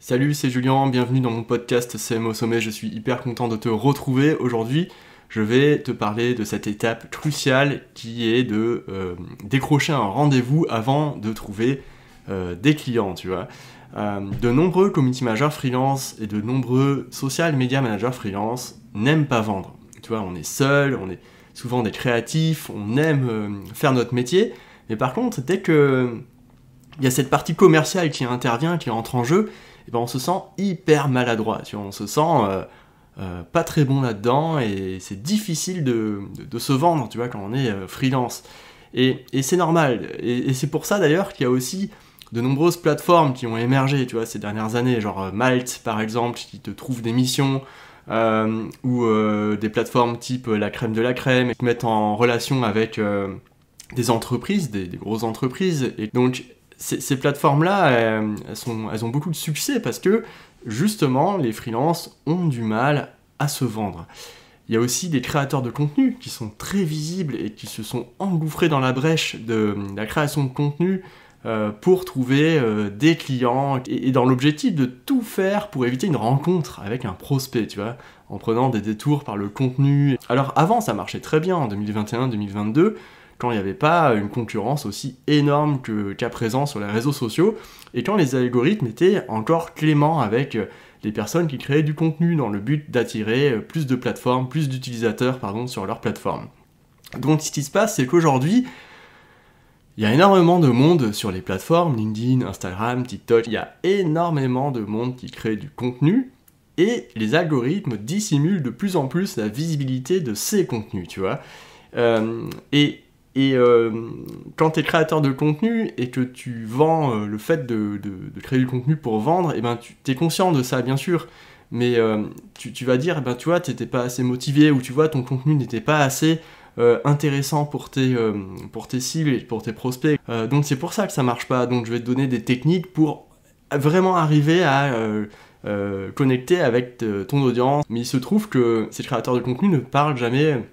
Salut, c'est Julien, bienvenue dans mon podcast CM au sommet, je suis hyper content de te retrouver. Aujourd'hui, je vais te parler de cette étape cruciale qui est de décrocher un rendez-vous avant de trouver des clients, tu vois. De nombreux community managers freelance et de nombreux social media managers freelance n'aiment pas vendre. Tu vois, on est seul, on est souvent des créatifs, on aime faire notre métier, mais par contre, dès que il y a cette partie commerciale qui intervient, qui entre en jeu, et ben on se sent hyper maladroit, tu vois, on se sent pas très bon là-dedans, et c'est difficile de se vendre, tu vois, quand on est freelance. Et c'est normal, et c'est pour ça d'ailleurs qu'il y a aussi de nombreuses plateformes qui ont émergé, tu vois, ces dernières années, genre Malte par exemple, qui te trouve des missions, ou des plateformes type La Crème de la Crème, qui te mettent en relation avec des entreprises, des grosses entreprises, et donc ces plateformes-là, elles ont beaucoup de succès parce que, justement, les freelances ont du mal à se vendre. Il y a aussi des créateurs de contenu qui sont très visibles et qui se sont engouffrés dans la brèche de la création de contenu pour trouver des clients et dans l'objectif de tout faire pour éviter une rencontre avec un prospect, tu vois, en prenant des détours par le contenu. Alors avant, ça marchait très bien en 2021-2022, quand il n'y avait pas une concurrence aussi énorme qu'à présent sur les réseaux sociaux, et quand les algorithmes étaient encore cléments avec les personnes qui créaient du contenu dans le but d'attirer plus de plateformes, plus d'utilisateurs sur leur plateforme. Donc ce qui se passe, c'est qu'aujourd'hui, il y a énormément de monde sur les plateformes, LinkedIn, Instagram, TikTok, il y a énormément de monde qui crée du contenu, et les algorithmes dissimulent de plus en plus la visibilité de ces contenus, tu vois. Quand tu es créateur de contenu et que tu vends le fait de créer du contenu pour vendre, et ben tu es conscient de ça bien sûr, mais tu vas dire, tu vois, t'étais pas assez motivé, ou tu vois, ton contenu n'était pas assez intéressant pour tes cibles et pour tes prospects. Donc c'est pour ça que ça marche pas, donc je vais te donner des techniques pour vraiment arriver à connecter avec ton audience. Mais il se trouve que ces créateurs de contenu ne parlent jamais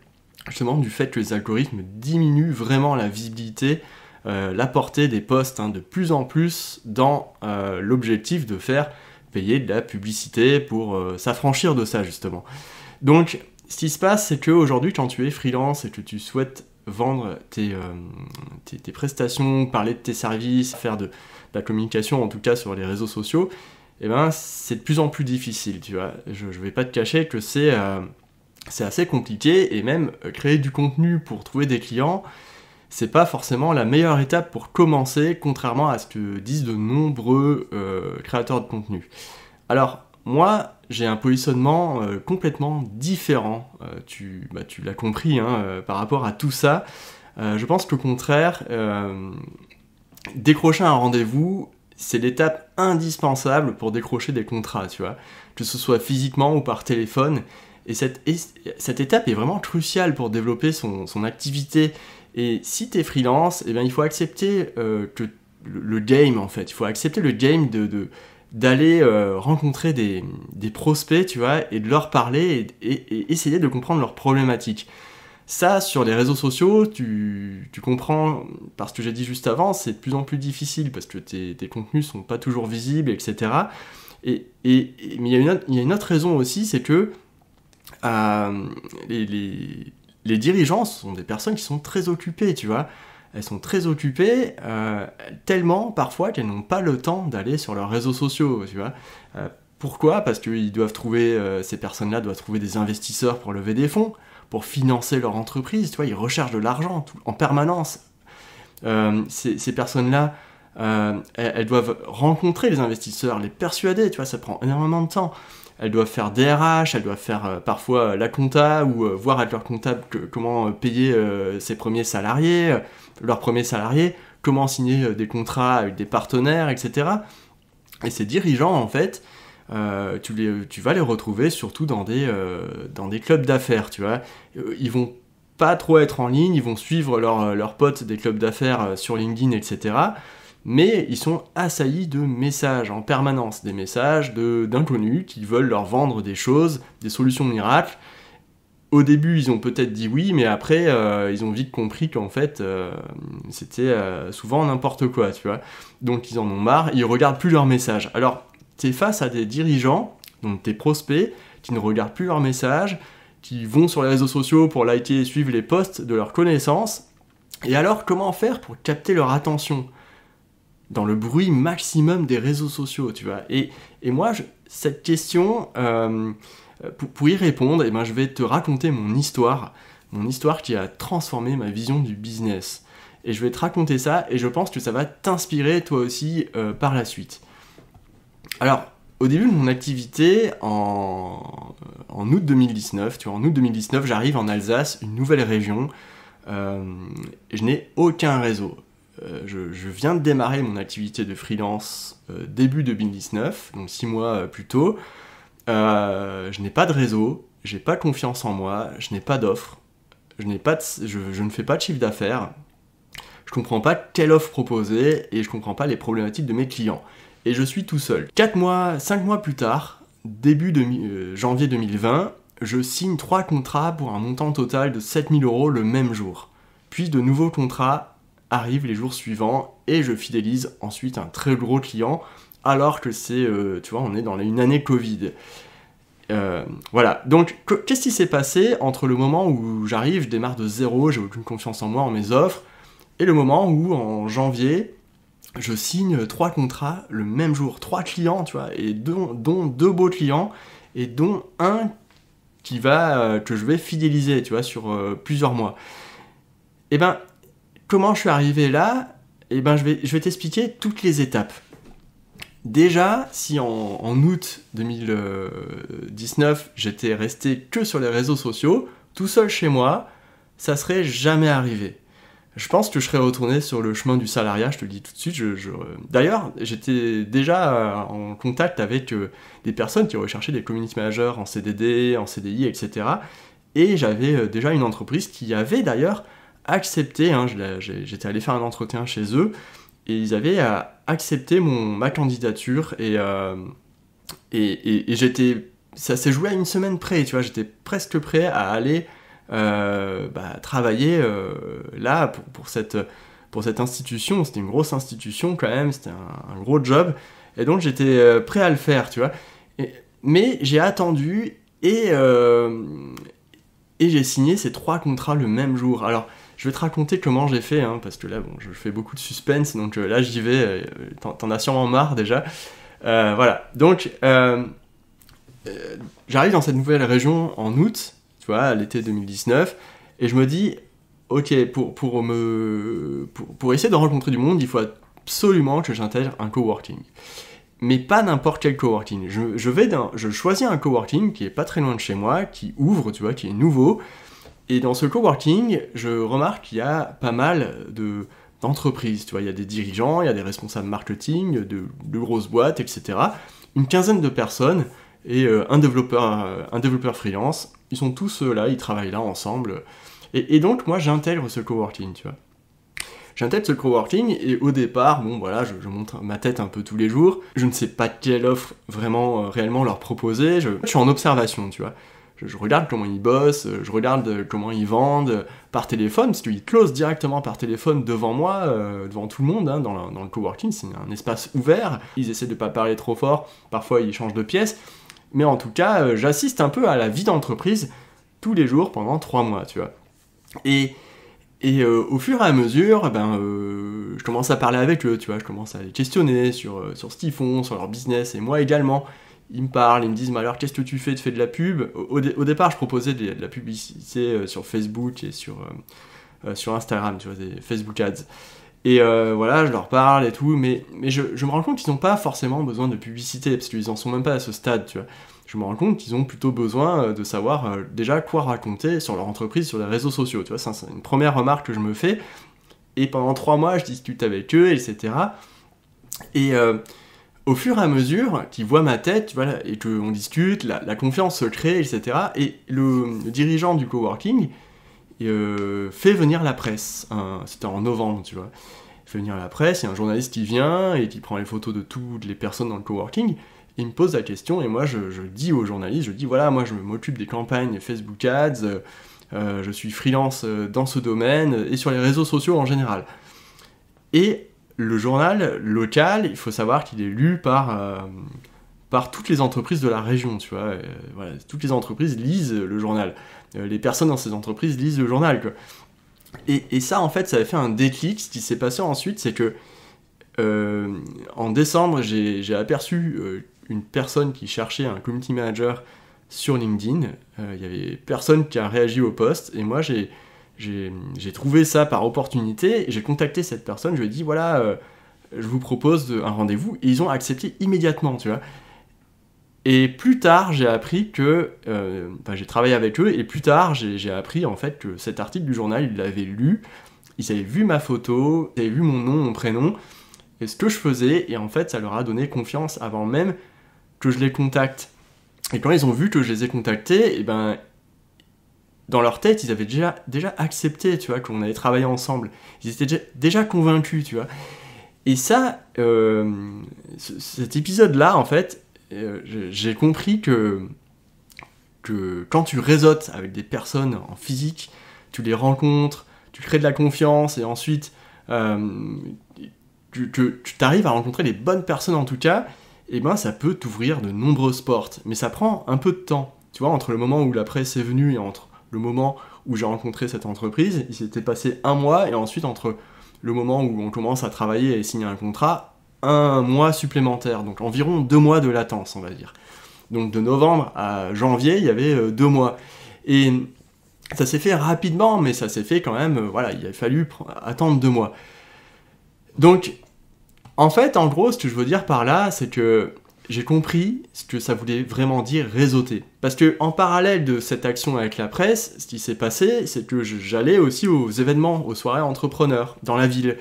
justement du fait que les algorithmes diminuent vraiment la visibilité, la portée des posts de plus en plus dans l'objectif de faire payer de la publicité pour s'affranchir de ça justement. Donc ce qui se passe, c'est qu'aujourd'hui quand tu es freelance et que tu souhaites vendre tes prestations, parler de tes services, faire de la communication en tout cas sur les réseaux sociaux, et ben c'est de plus en plus difficile, tu vois. Je vais pas te cacher que c'est assez compliqué, et même créer du contenu pour trouver des clients, c'est pas forcément la meilleure étape pour commencer, contrairement à ce que disent de nombreux créateurs de contenu. Alors, moi, j'ai un positionnement complètement différent, tu l'as compris, par rapport à tout ça. Je pense qu'au contraire, décrocher un rendez-vous, c'est l'étape indispensable pour décrocher des contrats, tu vois, que ce soit physiquement ou par téléphone. Et cette étape est vraiment cruciale pour développer son activité. Et si tu es freelance, eh bien, il faut accepter que le game, en fait. Il faut accepter le game d'aller rencontrer des prospects, tu vois, et de leur parler et essayer de comprendre leurs problématiques. Ça, sur les réseaux sociaux, tu comprends, parce que j'ai dit juste avant, c'est de plus en plus difficile parce que tes contenus sont pas toujours visibles, etc. Mais il y a une autre raison aussi, c'est que les dirigeants sont des personnes qui sont très occupées, tu vois. Elles sont très occupées, tellement parfois qu'elles n'ont pas le temps d'aller sur leurs réseaux sociaux, tu vois. Pourquoi ? Parce qu'ils doivent trouver, ces personnes-là doivent trouver des investisseurs pour lever des fonds, pour financer leur entreprise, tu vois. Ils recherchent de l'argent en permanence. Ces personnes-là, elles doivent rencontrer les investisseurs, les persuader, tu vois, ça prend énormément de temps. Elles doivent faire DRH, elles doivent faire parfois la compta, ou voir avec leur comptable comment payer ses premiers salariés, leurs premiers salariés, comment signer des contrats avec des partenaires, etc. Et ces dirigeants, en fait, tu vas les retrouver surtout dans des clubs d'affaires, tu vois. Ils vont pas trop être en ligne, ils vont suivre leurs potes des clubs d'affaires sur LinkedIn, etc., mais ils sont assaillis de messages en permanence, des messages d'inconnus qui veulent leur vendre des choses, des solutions miracles. Au début, ils ont peut-être dit oui, mais après, ils ont vite compris qu'en fait, c'était souvent n'importe quoi, tu vois. Donc ils en ont marre, ils regardent plus leurs messages. Alors, tu es face à des dirigeants, donc tes prospects, qui ne regardent plus leurs messages, qui vont sur les réseaux sociaux pour liker et suivre les posts de leurs connaissances. Et alors, comment faire pour capter leur attention dans le bruit maximum des réseaux sociaux, tu vois? Et moi, cette question, pour y répondre, eh ben, je vais te raconter mon histoire qui a transformé ma vision du business. Et je vais te raconter ça, et je pense que ça va t'inspirer toi aussi par la suite. Alors, au début de mon activité, en août 2019, tu vois, en août 2019, j'arrive en Alsace, une nouvelle région, je n'ai aucun réseau. Je viens de démarrer mon activité de freelance début 2019, donc 6 mois plus tôt. Je n'ai pas de réseau, j'ai pas confiance en moi, je n'ai pas d'offre, je ne fais pas de chiffre d'affaires, je comprends pas quelle offre proposer et je comprends pas les problématiques de mes clients. Et je suis tout seul. 5 mois plus tard, début janvier 2020, je signe 3 contrats pour un montant total de 7 000 € le même jour. Puis de nouveaux contrats arrivent les jours suivants et je fidélise ensuite un très gros client alors que tu vois, on est dans une année Covid. Voilà, donc qu'est-ce qui s'est passé entre le moment où j'arrive, je démarre de zéro, j'ai aucune confiance en moi, en mes offres, et le moment où en janvier, je signe 3 contrats le même jour, 3 clients, tu vois, et dont 2 beaux clients, et dont un que je vais fidéliser, tu vois, sur plusieurs mois. Et ben, comment je suis arrivé là? Et ben, je vais t'expliquer toutes les étapes. Déjà, si en août 2019, j'étais resté que sur les réseaux sociaux, tout seul chez moi, ça serait jamais arrivé. Je pense que je serais retourné sur le chemin du salariat, je te le dis tout de suite. D'ailleurs, j'étais déjà en contact avec des personnes qui recherchaient des community managers en CDD, en CDI, etc. Et j'avais déjà une entreprise qui avait d'ailleurs accepté, j'étais allé faire un entretien chez eux, et ils avaient accepté ma candidature, et ça s'est joué à une semaine près, tu vois, j'étais presque prêt à aller travailler là pour cette institution. C'était une grosse institution quand même, c'était un gros job, et donc j'étais prêt à le faire, tu vois. Mais j'ai attendu et j'ai signé ces 3 contrats le même jour. Alors, je vais te raconter comment j'ai fait, parce que là, bon, je fais beaucoup de suspense, donc là, j'y vais, t'en as sûrement marre déjà. Voilà, donc, j'arrive dans cette nouvelle région en août, tu vois, à l'été 2019, et je me dis, ok, pour essayer de rencontrer du monde, il faut absolument que j'intègre un coworking. Mais pas n'importe quel coworking. Je choisis un coworking qui est pas très loin de chez moi, qui ouvre, tu vois, qui est nouveau. Et dans ce coworking, je remarque qu'il y a pas mal d'entreprises. Tu vois, il y a des dirigeants, il y a des responsables marketing, de grosses boîtes, etc. Une quinzaine de personnes et un développeur freelance. Ils sont tous là, ils travaillent là ensemble. Et donc, moi, j'intègre ce coworking, tu vois. J'intègre ce coworking et au départ, bon voilà, je montre ma tête un peu tous les jours. Je ne sais pas quelle offre réellement leur proposer. Je suis en observation, tu vois. Je regarde comment ils bossent, je regarde comment ils vendent par téléphone, parce qu'ils closent directement par téléphone devant moi, devant tout le monde, dans le coworking. C'est un espace ouvert. Ils essaient de pas parler trop fort, parfois ils changent de pièce. Mais en tout cas, j'assiste un peu à la vie d'entreprise tous les jours pendant 3 mois, tu vois. Et au fur et à mesure, je commence à parler avec eux, tu vois, je commence à les questionner sur ce qu'ils font, sur leur business, et moi également. Ils me parlent, ils me disent, mais alors qu'est-ce que tu fais? Tu fais de la pub? Au départ, je proposais de la publicité sur Facebook et sur Instagram, tu vois, des Facebook Ads. Et voilà, je leur parle et tout, mais je me rends compte qu'ils n'ont pas forcément besoin de publicité, parce qu'ils en sont même pas à ce stade, tu vois. Je me rends compte qu'ils ont plutôt besoin de savoir déjà quoi raconter sur leur entreprise, sur les réseaux sociaux, tu vois, c'est une première remarque que je me fais, et pendant 3 mois, je discute avec eux, etc. Et au fur et à mesure qu'ils voient ma tête, tu vois, et qu'on discute, la confiance se crée, etc. Et le dirigeant du coworking fait venir la presse, c'était en novembre, tu vois. Il fait venir la presse, il y a un journaliste qui vient et qui prend les photos de toutes les personnes dans le coworking. Il me pose la question et moi je dis au journaliste, je dis voilà, moi je m'occupe des campagnes Facebook Ads, je suis freelance dans ce domaine et sur les réseaux sociaux en général. Et le journal local, il faut savoir qu'il est lu par par toutes les entreprises de la région, tu vois. Voilà, toutes les entreprises lisent le journal. Les personnes dans ces entreprises lisent le journal, quoi. Et ça, en fait, ça avait fait un déclic. Ce qui s'est passé ensuite, c'est que en décembre, j'ai aperçu une personne qui cherchait un community manager sur LinkedIn. Il y avait personne qui a réagi au post, et moi, j'ai trouvé ça par opportunité. J'ai contacté cette personne, je lui ai dit, voilà, je vous propose un rendez-vous, et ils ont accepté immédiatement, tu vois. Et plus tard, j'ai appris que... j'ai travaillé avec eux, et plus tard, j'ai appris en fait que cet article du journal, ils l'avaient lu, ils avaient vu ma photo, ils avaient vu mon nom, mon prénom, et ce que je faisais, et en fait, ça leur a donné confiance avant même que je les contacte. Et quand ils ont vu que je les ai contactés, et ben, dans leur tête, ils avaient déjà accepté, tu vois, qu'on allait travailler ensemble. Ils étaient déjà convaincus, tu vois. Et ça, cet épisode-là, en fait, j'ai compris que quand tu réseautes avec des personnes en physique, tu les rencontres, tu crées de la confiance, et ensuite tu t'arrives à rencontrer les bonnes personnes en tout cas, et ben ça peut t'ouvrir de nombreuses portes. Mais ça prend un peu de temps. Tu vois, entre le moment où la presse est venue et entre le moment où j'ai rencontré cette entreprise, il s'était passé 1 mois, et ensuite entre le moment où on commence à travailler et signer un contrat, 1 mois supplémentaire, donc environ 2 mois de latence, on va dire. Donc de novembre à janvier, il y avait 2 mois. Et ça s'est fait rapidement, mais ça s'est fait quand même, voilà, il a fallu attendre 2 mois. Donc, en fait, en gros, ce que je veux dire par là, c'est que j'ai compris ce que ça voulait vraiment dire réseauter. Parce que en parallèle de cette action avec la presse, ce qui s'est passé, c'est que j'allais aussi aux événements, aux soirées entrepreneurs dans la ville.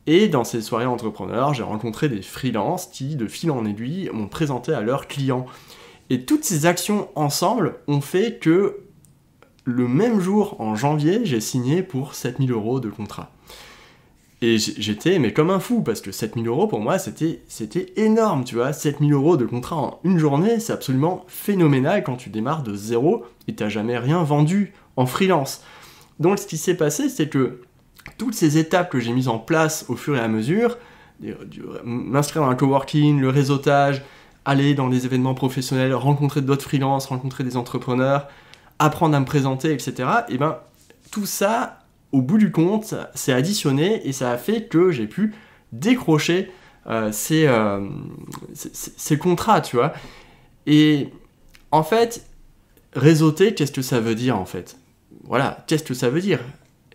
Et dans ces soirées entrepreneurs, j'ai rencontré des freelances qui, de fil en aiguille, m'ont présenté à leurs clients. Et toutes ces actions ensemble ont fait que le même jour, en janvier, j'ai signé pour 7 000 € de contrat. Et j'étais mais comme un fou, parce que 7 000 € pour moi, c'était énorme, tu vois. 7 000 € de contrat en une journée, c'est absolument phénoménal quand tu démarres de zéro et t'as jamais rien vendu en freelance. Donc ce qui s'est passé, c'est que toutes ces étapes que j'ai mises en place au fur et à mesure, m'inscrire dans un coworking, le réseautage, aller dans des événements professionnels, rencontrer d'autres freelances, rencontrer des entrepreneurs, apprendre à me présenter, etc. Et ben tout ça, au bout du compte, c'est additionné et ça a fait que j'ai pu décrocher ces contrats, tu vois. Et en fait, réseauter, qu'est-ce que ça veut dire en fait ? Voilà, qu'est-ce que ça veut dire ?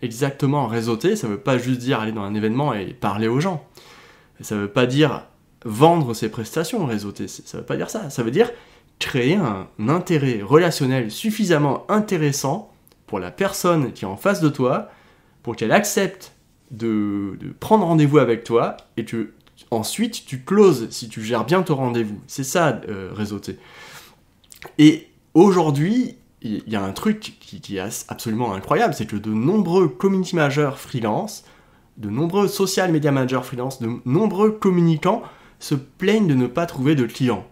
Exactement, réseauter, ça veut pas juste dire aller dans un événement et parler aux gens. Ça veut pas dire vendre ses prestations, réseauter, ça veut pas dire ça. Ça veut dire créer un intérêt relationnel suffisamment intéressant pour la personne qui est en face de toi, pour qu'elle accepte de prendre rendez-vous avec toi, et que ensuite tu closes si tu gères bien ton rendez-vous. C'est ça, réseauter. Et aujourd'hui, il y a un truc qui est absolument incroyable, c'est que de nombreux community managers freelance, de nombreux social media managers freelance, de nombreux communicants se plaignent de ne pas trouver de clients.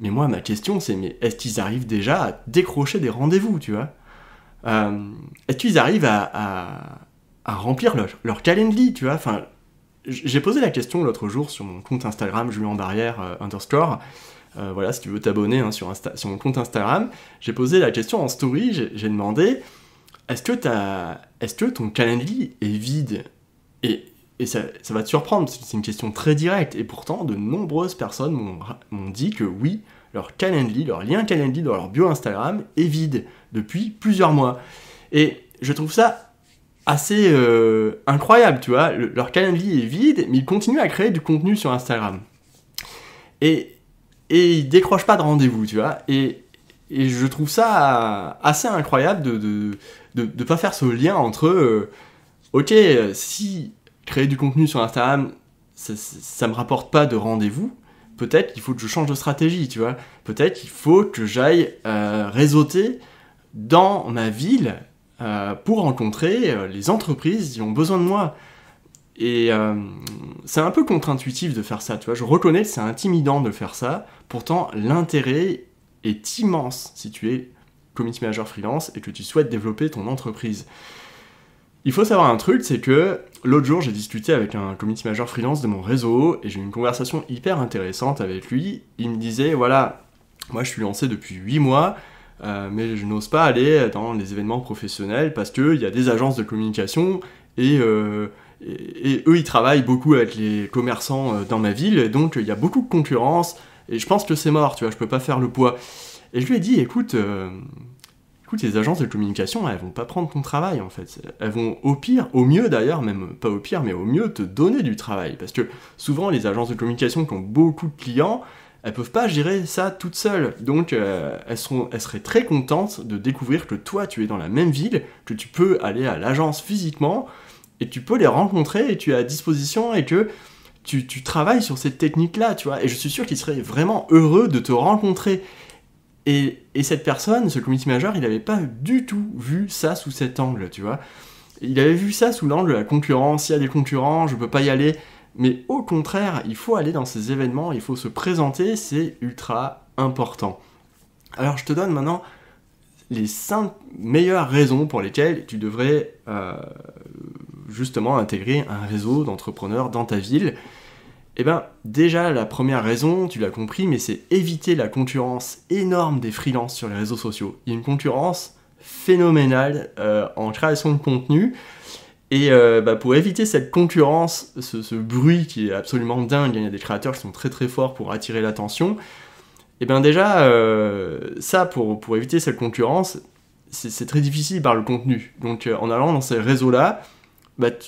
Mais moi, ma question, c'est, mais est-ce qu'ils arrivent déjà à décrocher des rendez-vous, tu vois ? Est-ce qu'ils arrivent à remplir leur calendly, tu vois ? Enfin, j'ai posé la question l'autre jour sur mon compte Instagram, Julien Barrière _ voilà, si tu veux t'abonner sur mon compte Instagram, j'ai posé la question en story, j'ai demandé, est-ce que ton calendly est vide ? Et ça va te surprendre, parce que c'est une question très directe, et pourtant, de nombreuses personnes m'ont dit que oui, leur calendly, leur lien calendly dans leur bio Instagram est vide depuis plusieurs mois. Et je trouve ça assez incroyable, tu vois, leur calendly est vide, mais ils continuent à créer du contenu sur Instagram. Et ils décrochent pas de rendez-vous, tu vois, et je trouve ça assez incroyable de pas faire ce lien entre, ok, si créer du contenu sur Instagram, ça me rapporte pas de rendez-vous, peut-être qu'il faut que je change de stratégie, tu vois, peut-être qu'il faut que j'aille réseauter dans ma ville pour rencontrer les entreprises qui ont besoin de moi. Et c'est un peu contre-intuitif de faire ça, tu vois, je reconnais que c'est intimidant de faire ça, pourtant l'intérêt est immense si tu es community manager freelance et que tu souhaites développer ton entreprise. Il faut savoir un truc, c'est que l'autre jour, j'ai discuté avec un community manager freelance de mon réseau, et j'ai eu une conversation hyper intéressante avec lui. Il me disait, voilà, moi je suis lancé depuis 8 mois, mais je n'ose pas aller dans les événements professionnels parce qu'il y a des agences de communication, et eux, ils travaillent beaucoup avec les commerçants dans ma ville, et donc il y a beaucoup de concurrence, et je pense que c'est mort, tu vois, je peux pas faire le poids. Et je lui ai dit, écoute, les agences de communication, elles vont pas prendre ton travail, en fait. Elles vont au pire, au mieux d'ailleurs, même pas au pire, mais au mieux te donner du travail. Parce que souvent, les agences de communication qui ont beaucoup de clients, elles peuvent pas gérer ça toutes seules. Donc, elles seraient très contentes de découvrir que toi, tu es dans la même ville, que tu peux aller à l'agence physiquement, et tu peux les rencontrer, et tu es à disposition, et que tu travailles sur cette technique-là, tu vois. Et je suis sûr qu'ils seraient vraiment heureux de te rencontrer. Et cette personne, ce community manager, il n'avait pas du tout vu ça sous cet angle, tu vois. Il avait vu ça sous l'angle de la concurrence, il y a des concurrents, je peux pas y aller. Mais au contraire, il faut aller dans ces événements, il faut se présenter, c'est ultra important. Alors je te donne maintenant les 5 meilleures raisons pour lesquelles tu devrais justement intégrer un réseau d'entrepreneurs dans ta ville. Eh bien, déjà, la première raison, tu l'as compris, mais c'est éviter la concurrence énorme des freelances sur les réseaux sociaux. Il y a une concurrence phénoménale en création de contenu, et pour éviter cette concurrence, ce bruit qui est absolument dingue, il y a des créateurs qui sont très très forts pour attirer l'attention, et bien déjà, ça, pour éviter cette concurrence, c'est très difficile par le contenu. Donc en allant dans ces réseaux-là,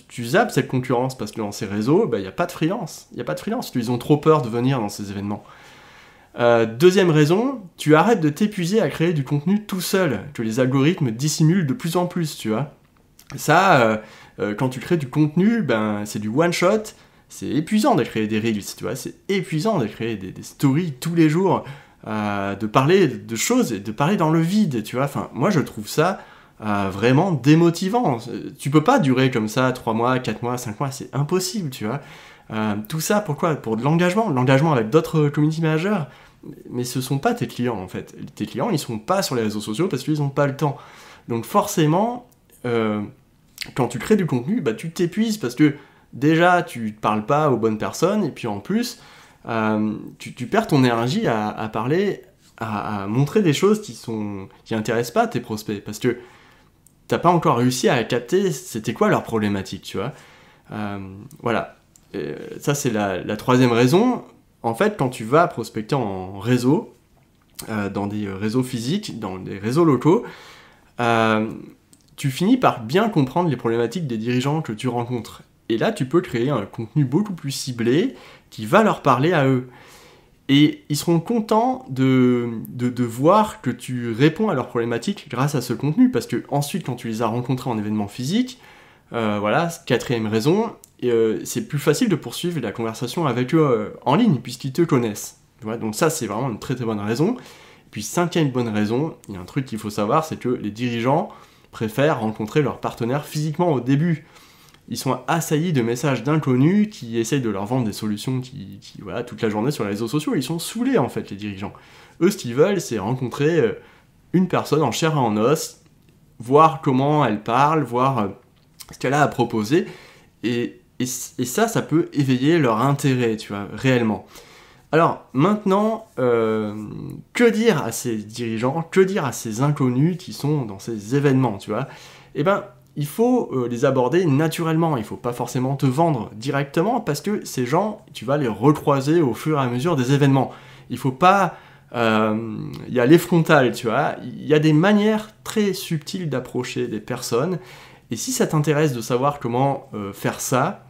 tu zappes cette concurrence parce que dans ces réseaux, il n'y a pas de freelance. Il n'y a pas de freelance. Ils ont trop peur de venir dans ces événements. Deuxième raison, tu arrêtes de t'épuiser à créer du contenu tout seul, que les algorithmes dissimulent de plus en plus, tu vois. Ça, quand tu crées du contenu, c'est du one-shot, c'est épuisant de créer des reels, tu vois. C'est épuisant de créer des stories tous les jours, de parler de choses et de parler dans le vide, tu vois. Enfin, moi, je trouve ça vraiment démotivant. Tu peux pas durer comme ça 3 mois, 4 mois, 5 mois, c'est impossible, tu vois. Tout ça, pourquoi ? Pour de l'engagement avec d'autres community managers, mais ce sont pas tes clients, en fait. Tes clients, ils sont pas sur les réseaux sociaux parce qu'ils ont pas le temps. Donc forcément, quand tu crées du contenu, tu t'épuises parce que déjà, tu parles pas aux bonnes personnes, et puis en plus, tu perds ton énergie à parler, à montrer des choses qui intéressent pas tes prospects, parce que t'as pas encore réussi à capter c'était quoi leur problématique, tu vois. Voilà. Ça, c'est la troisième raison. En fait, quand tu vas prospecter en réseau, dans des réseaux physiques, dans des réseaux locaux, tu finis par bien comprendre les problématiques des dirigeants que tu rencontres. Et là, tu peux créer un contenu beaucoup plus ciblé qui va leur parler à eux. Et ils seront contents de voir que tu réponds à leurs problématiques grâce à ce contenu, parce que ensuite, quand tu les as rencontrés en événement physique, voilà, quatrième raison, c'est plus facile de poursuivre la conversation avec eux en ligne, puisqu'ils te connaissent. Voilà, donc ça, c'est vraiment une très très bonne raison. Et puis cinquième bonne raison, il y a un truc qu'il faut savoir, c'est que les dirigeants préfèrent rencontrer leurs partenaires physiquement au début. Ils sont assaillis de messages d'inconnus qui essayent de leur vendre des solutions qui voilà, toute la journée sur les réseaux sociaux. Ils sont saoulés, en fait, les dirigeants. Eux, ce qu'ils veulent, c'est rencontrer une personne en chair et en os, voir comment elle parle, voir ce qu'elle a à proposer, et ça peut éveiller leur intérêt, tu vois, réellement. Alors, maintenant, que dire à ces dirigeants, que dire à ces inconnus qui sont dans ces événements, tu vois ? Eh ben, il faut les aborder naturellement, il faut pas forcément te vendre directement, parce que ces gens, tu vas les recroiser au fur et à mesure des événements. Il faut pas y aller frontal, tu vois. Il y a des manières très subtiles d'approcher des personnes, et si ça t'intéresse de savoir comment faire ça,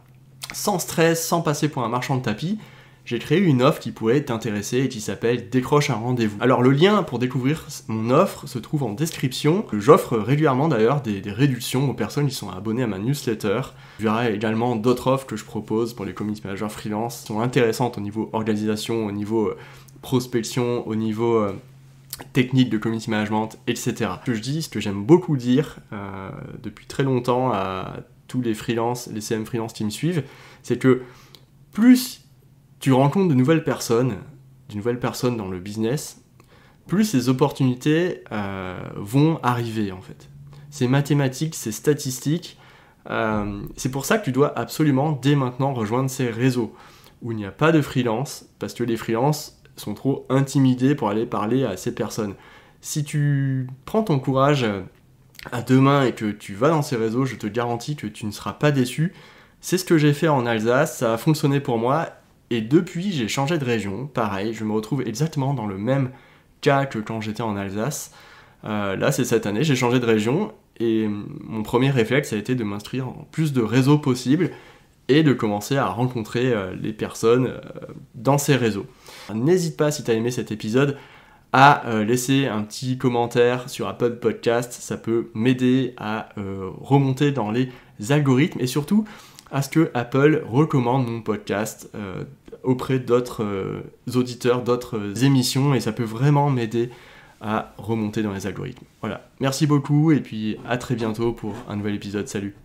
sans stress, sans passer pour un marchand de tapis, j'ai créé une offre qui pourrait t'intéresser et qui s'appelle Décroche un rendez-vous. Alors le lien pour découvrir mon offre se trouve en description. J'offre régulièrement d'ailleurs des réductions aux personnes qui sont abonnées à ma newsletter. Tu verras également d'autres offres que je propose pour les community managers freelance qui sont intéressantes au niveau organisation, au niveau prospection, au niveau technique de community management, etc. Ce que je dis, ce que j'aime beaucoup dire depuis très longtemps à tous les freelances, les CM freelance qui me suivent, c'est que plus tu rencontres de nouvelles personnes dans le business, plus ces opportunités vont arriver, en fait. C'est mathématique, c'est statistique. C'est pour ça que tu dois absolument dès maintenant rejoindre ces réseaux où il n'y a pas de freelance, parce que les freelances sont trop intimidés pour aller parler à ces personnes. Si tu prends ton courage à deux mains et que tu vas dans ces réseaux, je te garantis que tu ne seras pas déçu. C'est ce que j'ai fait en Alsace, ça a fonctionné pour moi, et depuis j'ai changé de région, pareil, je me retrouve exactement dans le même cas que quand j'étais en Alsace. Là c'est cette année, j'ai changé de région, et mon premier réflexe a été de m'inscrire dans plus de réseaux possibles, et de commencer à rencontrer les personnes dans ces réseaux. N'hésite pas, si tu as aimé cet épisode, à laisser un petit commentaire sur Apple Podcast, ça peut m'aider à remonter dans les algorithmes, et surtout à ce que Apple recommande mon podcast auprès d'autres auditeurs, d'autres émissions, et ça peut vraiment m'aider à remonter dans les algorithmes. Voilà, merci beaucoup, et puis à très bientôt pour un nouvel épisode, salut.